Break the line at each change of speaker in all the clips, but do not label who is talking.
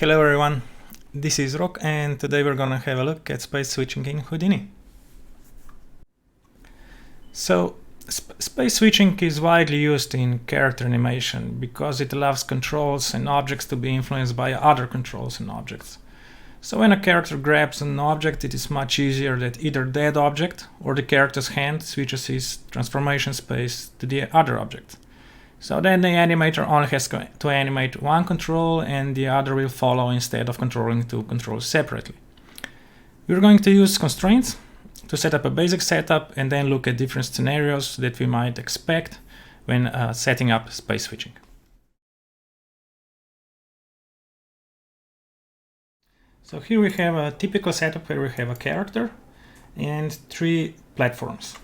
Hello everyone, this is Rok and today we're gonna have a look at space switching in Houdini. So, space switching is widely used in character animation because it allows controls and objects to be influenced by other controls and objects. So when a character grabs an object, it is much easier that either that object or the character's hand switches his transformation space to the other object. So then the animator only has to animate one control and the other will follow instead of controlling two controls separately. We're going to use constraints to set up a basic setup and then look at different scenarios that we might expect when setting up space switching. So here we have a typical setup where we have a character and three platforms.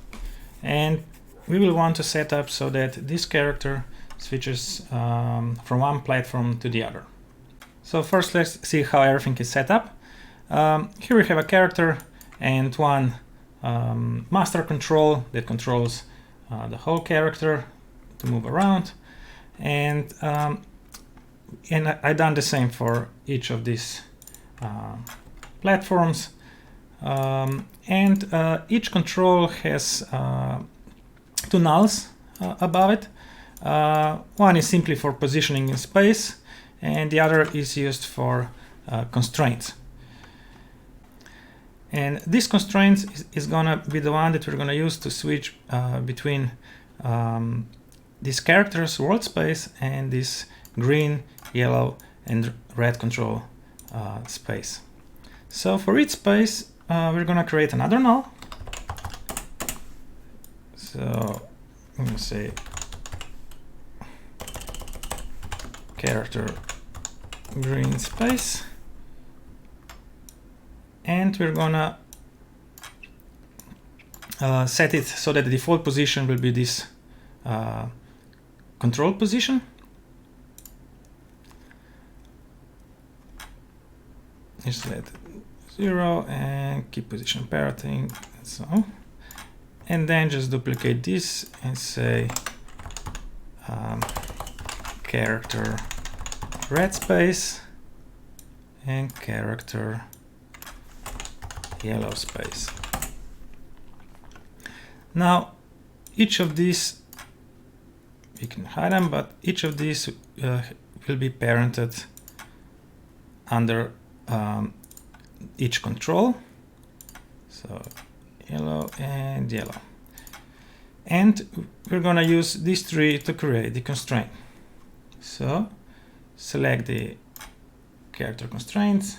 And we will want to set up so that this character switches from one platform to the other. So first let's see how everything is set up. Here we have a character and one master control that controls the whole character to move around. And I've done the same for each of these platforms. Each control has two nulls above it. One is simply for positioning in space and the other is used for constraints. And this constraint is gonna be the one that we're gonna use to switch between this character's world space and this green, yellow and red control space. So for each space we're gonna create another null. So I'm going to say character green space, and we're gonna set it so that the default position will be this control position. Just let it 0 and keep position parroting and so on. And then just duplicate this and say character red space and character yellow space. Now each of these, we can hide them, but each of these will be parented under each control. So yellow and yellow. And we're going to use these three to create the constraint. So select the character constraints,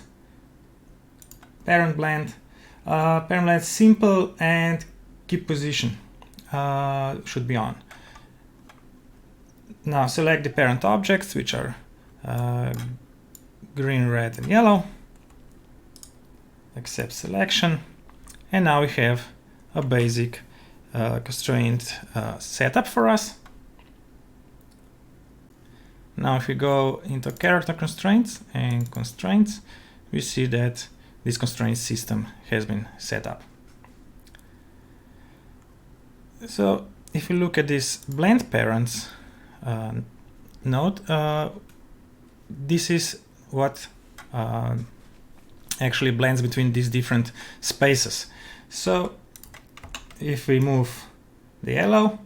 parent blend simple and keep position should be on. Now select the parent objects, which are green, red and yellow. Accept selection. And now we have a basic constraint setup for us. Now if we go into character constraints and constraints, we see that this constraint system has been set up. So if we look at this blend parents node, this is what actually blends between these different spaces. So if we move the yellow,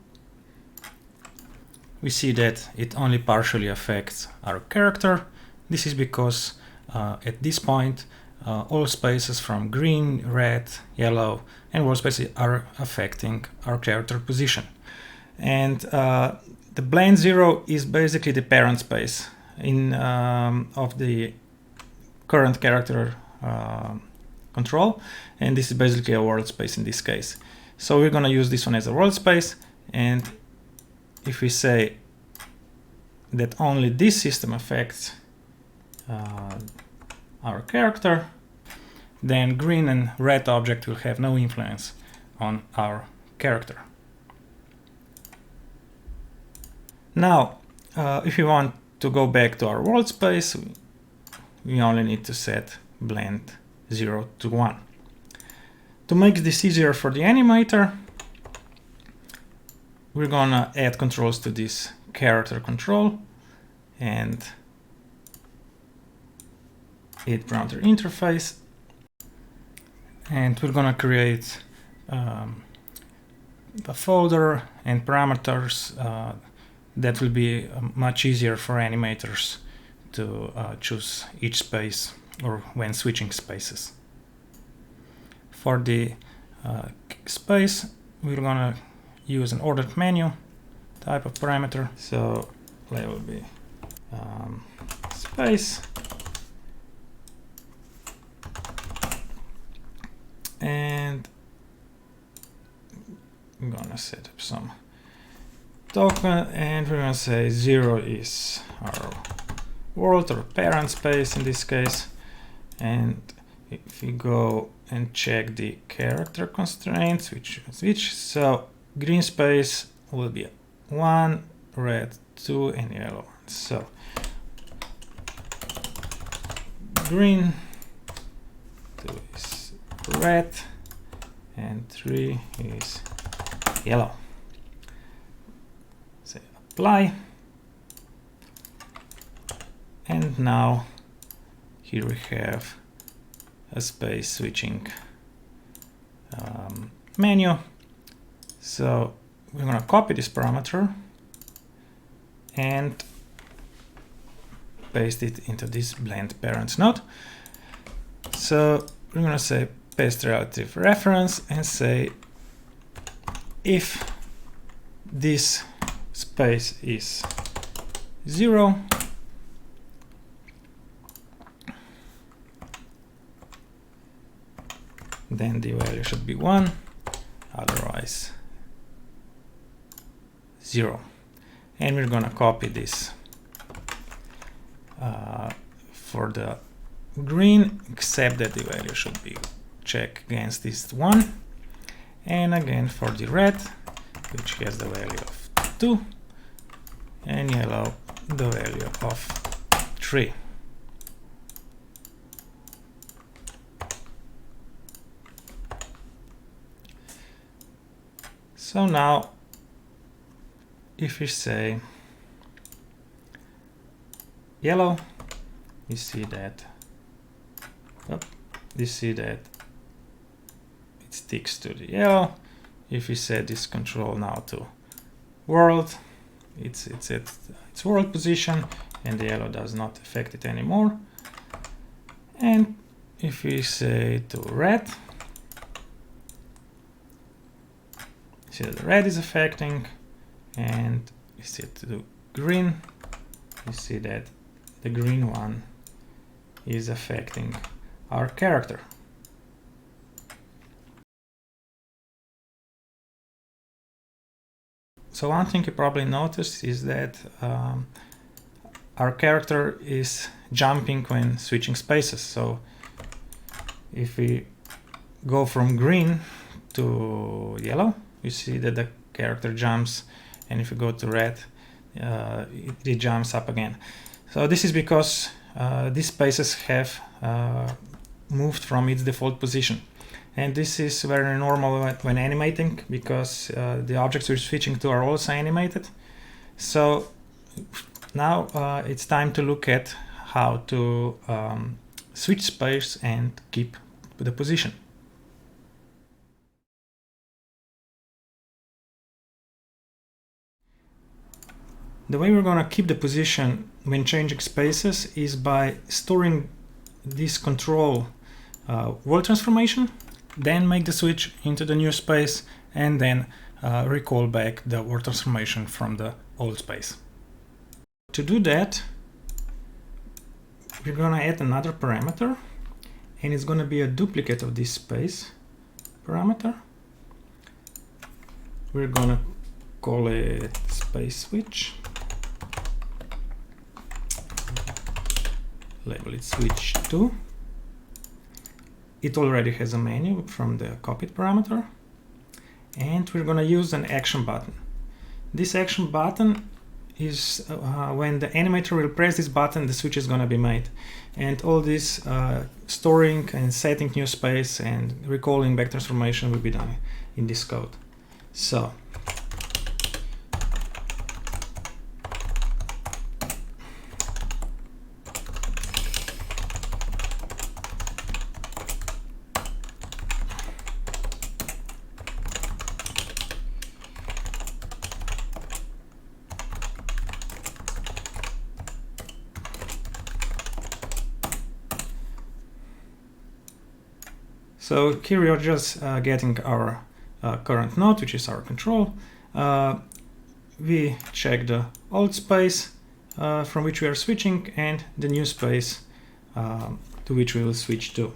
we see that it only partially affects our character. This is because at this point all spaces from green, red, yellow and world spaces are affecting our character position. And the blend 0 is basically the parent space of the current character control, and this is basically a world space in this case. So we're going to use this one as a world space, and if we say that only this system affects our character, then green and red object will have no influence on our character. Now if we want to go back to our world space, we only need to set blend 0 to 1. To make this easier for the animator, we're gonna add controls to this character control and id parameter interface, and we're gonna create a folder and parameters that will be much easier for animators to choose each space or when switching spaces. For the space, we're gonna use an ordered menu type of parameter. So label will be space, and I'm gonna set up some token, and we're gonna say 0 is our world or parent space in this case. And if we go and check the character constraints, which so green space will be 1, red 2, and yellow. So green, 2 is red, and 3 is yellow. Say apply, and now here we have a space switching menu. So we're going to copy this parameter and paste it into this blend parents node. So we're going to say paste relative reference and say if this space is 0, then the value should be 1, otherwise 0. And we're gonna copy this for the green, except that the value should be checked against this 1. And again for the red, which has the value of 2, and yellow, the value of 3. So now, if we say yellow, you see that it sticks to the yellow. If we set this control now to world, it's at its world position, and the yellow does not affect it anymore. And if we say to red, see that the red is affecting, and we set to do green, you see that the green one is affecting our character. So one thing you probably noticed is that our character is jumping when switching spaces. So if we go from green to yellow, you see that the character jumps, and if you go to red, it jumps up again. So this is because these spaces have moved from its default position. And this is very normal when animating, because the objects we're switching to are also animated. So now it's time to look at how to switch space and keep the position. The way we're going to keep the position when changing spaces is by storing this control world transformation, then make the switch into the new space, and then recall back the world transformation from the old space. To do that, we're going to add another parameter, and it's going to be a duplicate of this space parameter. We're going to call it space switch. Label it switch 2. It already has a menu from the copied parameter, and we're going to use an action button. This action button is when the animator will press this button, the switch is going to be made, and all this storing and setting new space and recalling back transformation will be done in this code. So So here we are just getting our current node, which is our control. We check the old space from which we are switching and the new space to which we will switch to.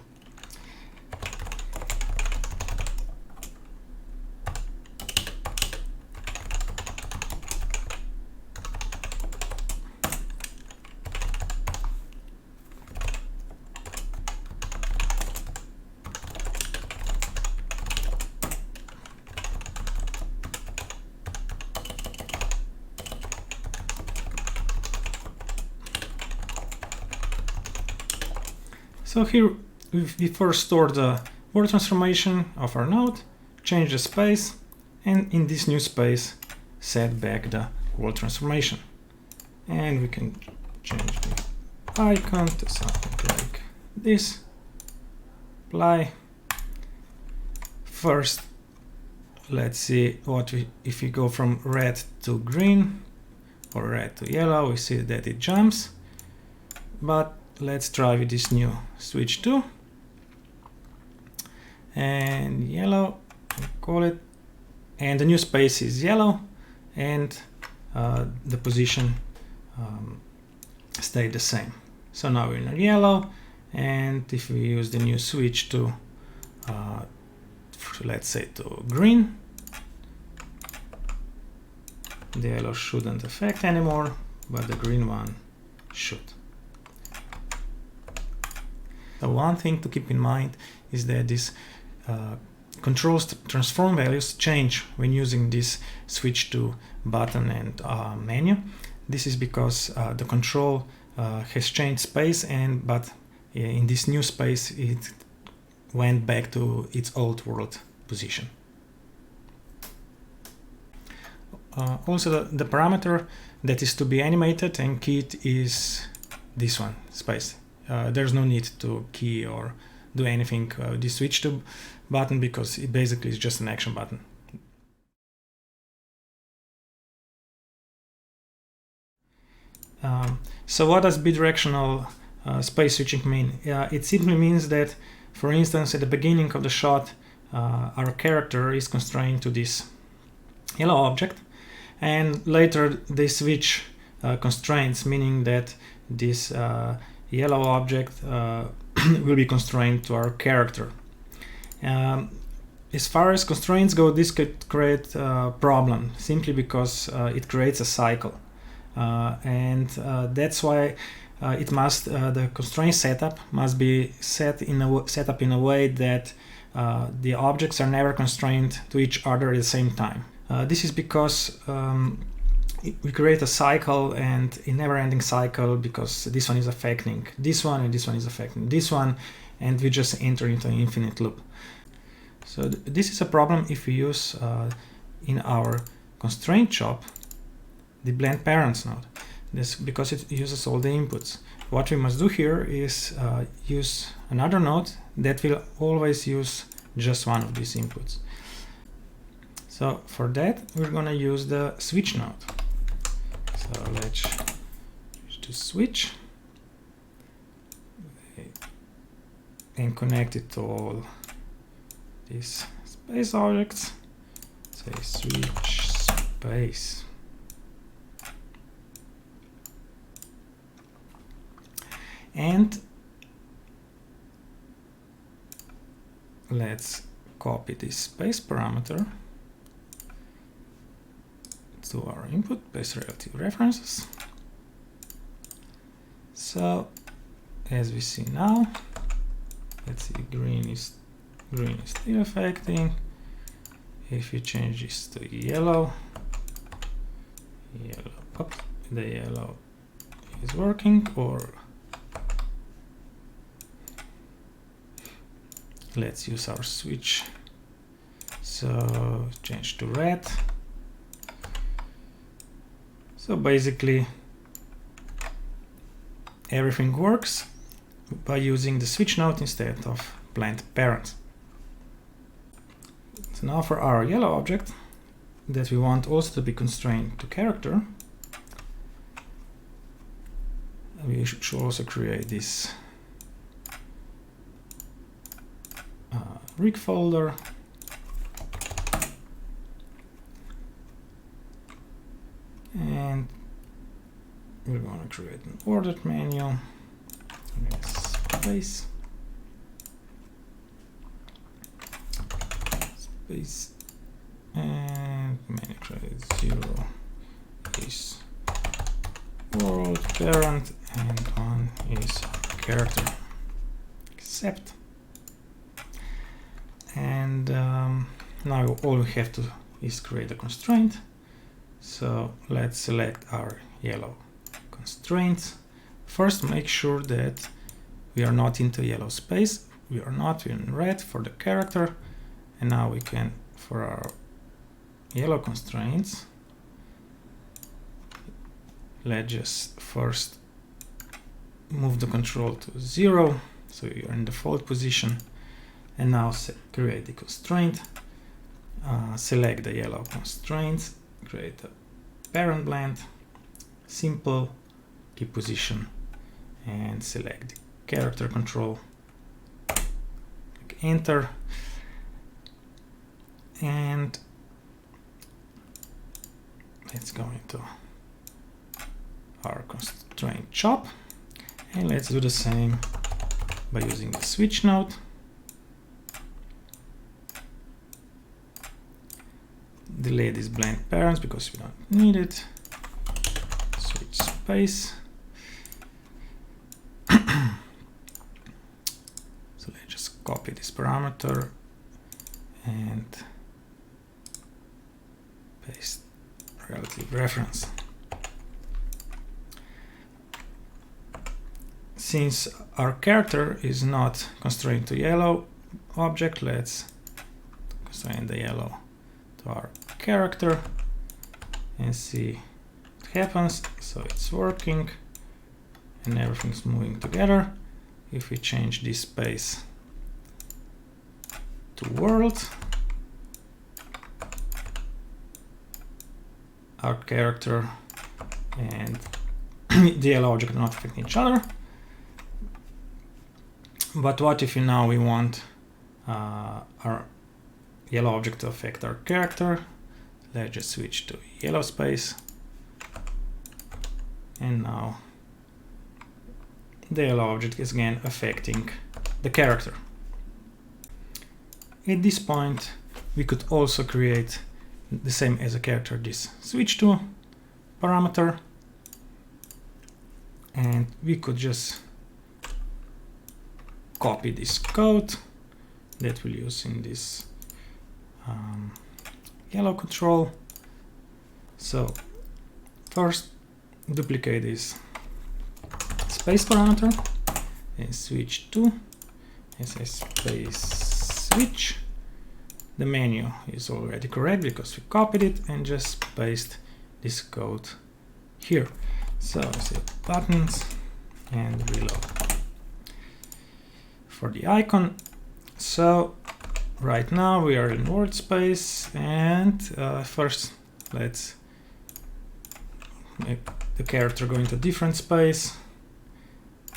So here we first store the word transformation of our node, change the space, and in this new space set back the word transformation. And we can change the icon to something like this. Apply. First, let's see if we go from red to green or red to yellow, we see that it jumps. But let's try with this new switch to, and yellow, call it, and the new space is yellow, and the position stayed the same. So now we're in yellow, and if we use the new switch to, let's say to green, the yellow shouldn't affect anymore, but the green one should. So one thing to keep in mind is that this controls transform values change when using this switch to button and menu. This is because the control has changed space, but in this new space it went back to its old world position. Also the parameter that is to be animated and keyed is this one, space. There's no need to key or do anything with the switch to button because it basically is just an action button. So what does bidirectional space switching mean? It simply means that, for instance, at the beginning of the shot, our character is constrained to this yellow object, and later they switch constraints, meaning that this yellow object will be constrained to our character. As far as constraints go, this could create a problem simply because it creates a cycle, and that's why the constraint setup must be set up in a way that the objects are never constrained to each other at the same time. This is because we create a cycle, and a never-ending cycle, because this one is affecting this one and this one is affecting this one, and we just enter into an infinite loop. So this is a problem if we use in our constraint chop the blend parents node. This because it uses all the inputs. What we must do here is use another node that will always use just one of these inputs. So for that we're gonna use the switch node. So let's use the switch and connect it to all these space objects. Say switch space. And let's copy this space parameter to our input, base relative references. So as we see now, let's see, green is still affecting. If you change this to yellow, the yellow is working. Or let's use our switch. So change to red. So basically everything works by using the switch node instead of blend parent. So now for our yellow object that we want also to be constrained to character, we should also create this rig folder. And we're going to create an ordered menu. Space. Space. And menu create 0 is world parent and 1 is character. Accept. And now all we have to is create a constraint. So let's select our yellow constraints. First, make sure that we are not into yellow space. We are not in red for the character. And now we can, for our yellow constraints, let's just first move the control to 0. So you're in default position. And now create the constraint. Select the yellow constraints. Create a parent blend, simple, keep position, and select the character control. Click enter, and let's go into our constraint chop, and let's do the same by using the switch node. Delete these blank parents because we don't need it. Switch space. So let's just copy this parameter and paste relative reference. Since our character is not constrained to yellow object, let's constrain the yellow to our character and see what happens. So it's working and everything's moving together. If we change this space to world, our character and the yellow object are not affecting each other. But what if now we want our yellow object to affect our character? Let's just switch to yellow space. And now the yellow object is again affecting the character. At this point, we could also create the same as a character, this switch to parameter. And we could just copy this code that we'll use in this yellow control. So first duplicate this space parameter and switch to as a space switch. The menu is already correct because we copied it, and just paste this code here. So set buttons and reload. For the icon, so right now we are in word space, and first let's make the character go into a different space.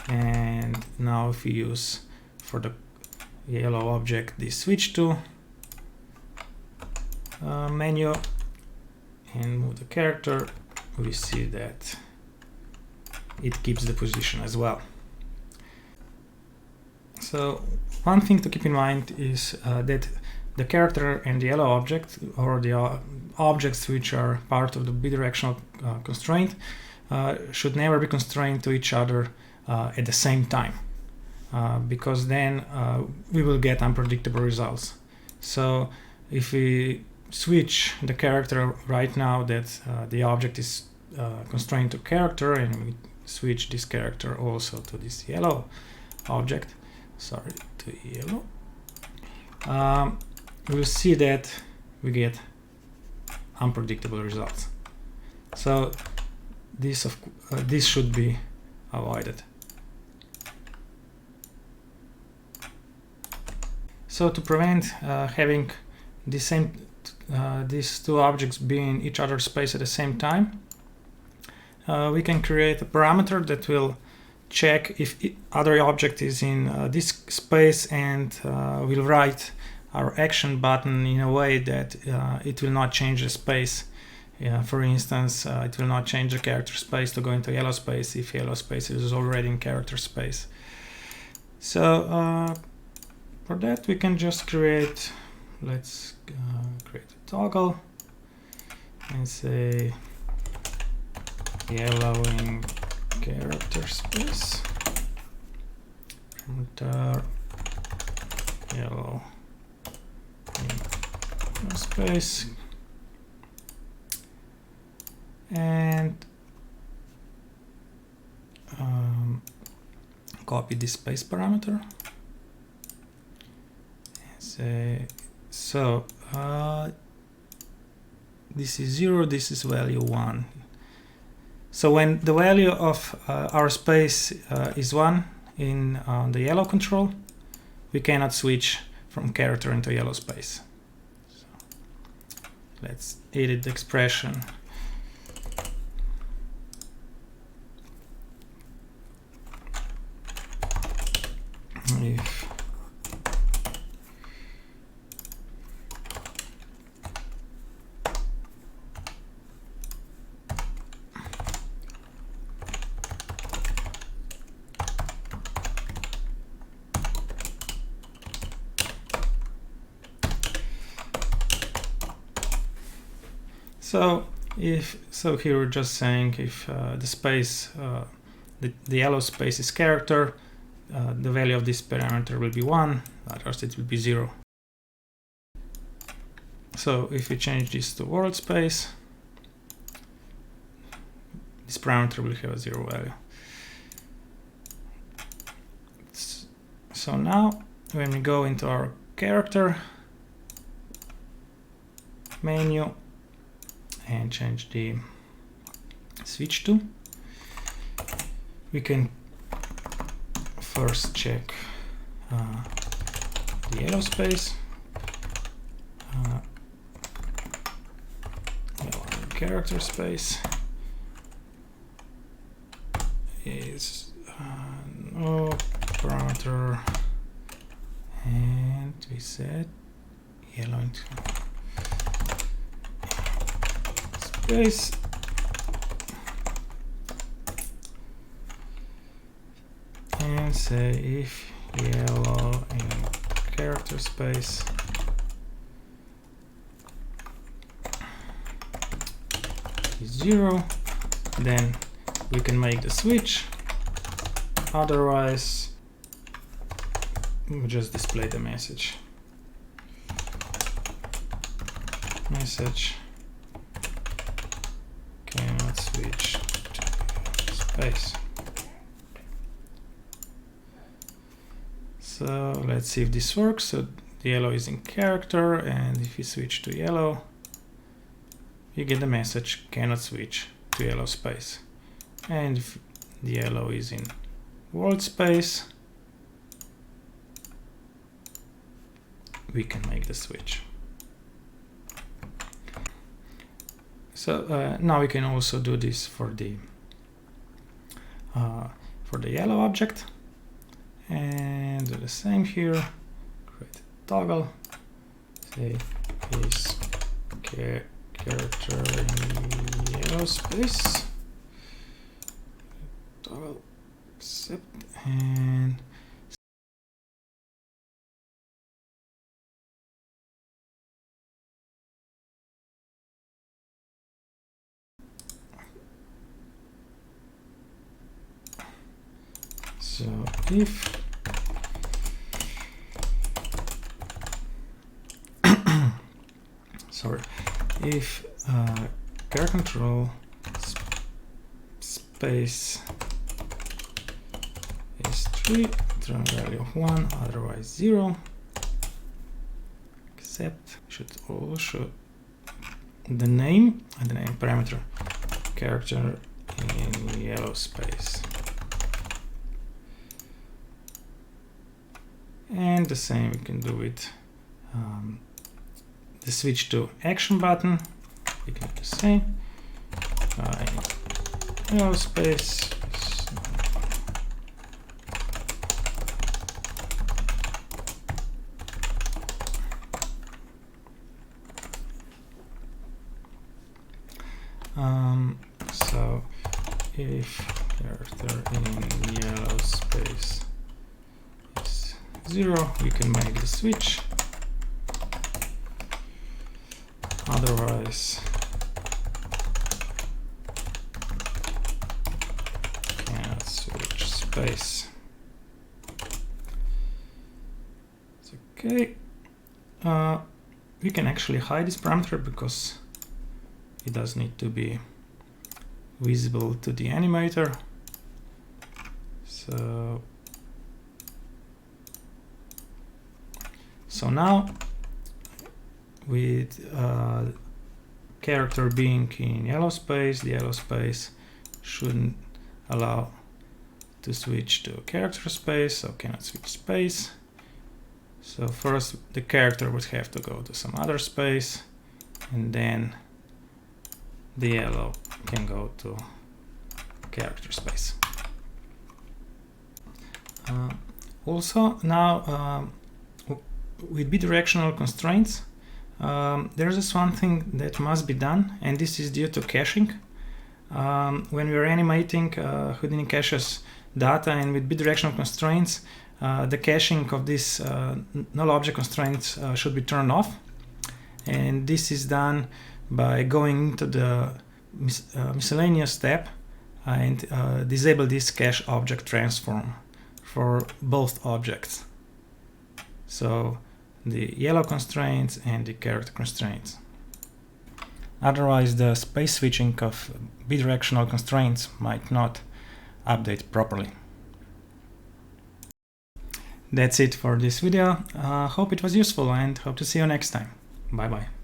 And now if we use for the yellow object this switch to menu and move the character, we see that it keeps the position as well. So one thing to keep in mind is that the character and the yellow object, or the objects which are part of the bidirectional constraint, should never be constrained to each other at the same time, because then we will get unpredictable results. So if we switch the character right now that the object is constrained to character, and we switch this character also to this yellow object, to yellow, we'll see that we get unpredictable results. So this should be avoided. So to prevent having these two objects being in each other's space at the same time, we can create a parameter that will check if other object is in this space, and we'll write our action button in a way that it will not change the space. For instance, it will not change the character space to go into yellow space if yellow space is already in character space. So for that we can just create, let's create a toggle and say yellow in character space, enter yellow in space, and copy this space parameter and say, so this is 0, this is value 1. So when the value of our space is 1 in the yellow control, we cannot switch from character into yellow space. So let's edit the expression. If so here we're just saying if the space, the yellow space is character, the value of this parameter will be 1, otherwise it will be 0. So if we change this to world space, this parameter will have a 0 value. So now when we go into our character menu and change the switch to, we can first check the yellow space, yellow character space is no parameter, and we set yellow into space. And say if yellow in character space is 0, then we can make the switch. Otherwise, we'll just display the message. Message cannot switch to space. So let's see if this works. So the yellow is in character, and if we switch to yellow, you get the message cannot switch to yellow space. And if the yellow is in world space, we can make the switch. So now we can also do this for the yellow object. And do the same here, create a toggle, say is character in yellow space, toggle accept, and so if if character control space is 3, return value of 1, otherwise 0, except should also the name and the name parameter character in yellow space. And the same we can do with the switch to action button. We can do the same. Yellow space if character in yellow space is 0, we can make the switch. Otherwise, cannot switch space. It's okay. We can actually hide this parameter because it does need to be visible to the animator. So now, with character being in yellow space, the yellow space shouldn't allow to switch to character space, so cannot switch space. So first the character would have to go to some other space, and then the yellow can go to character space. Also now with bidirectional constraints, there's just one thing that must be done, and this is due to caching. When we're animating, Houdini caches data, and with bidirectional constraints, the caching of this null object constraints should be turned off. And this is done by going into the miscellaneous tab and disable this cache object transform for both objects. So the yellow constraints and the character constraints. Otherwise, the space switching of bidirectional constraints might not update properly. That's it for this video. Hope it was useful and hope to see you next time. Bye bye.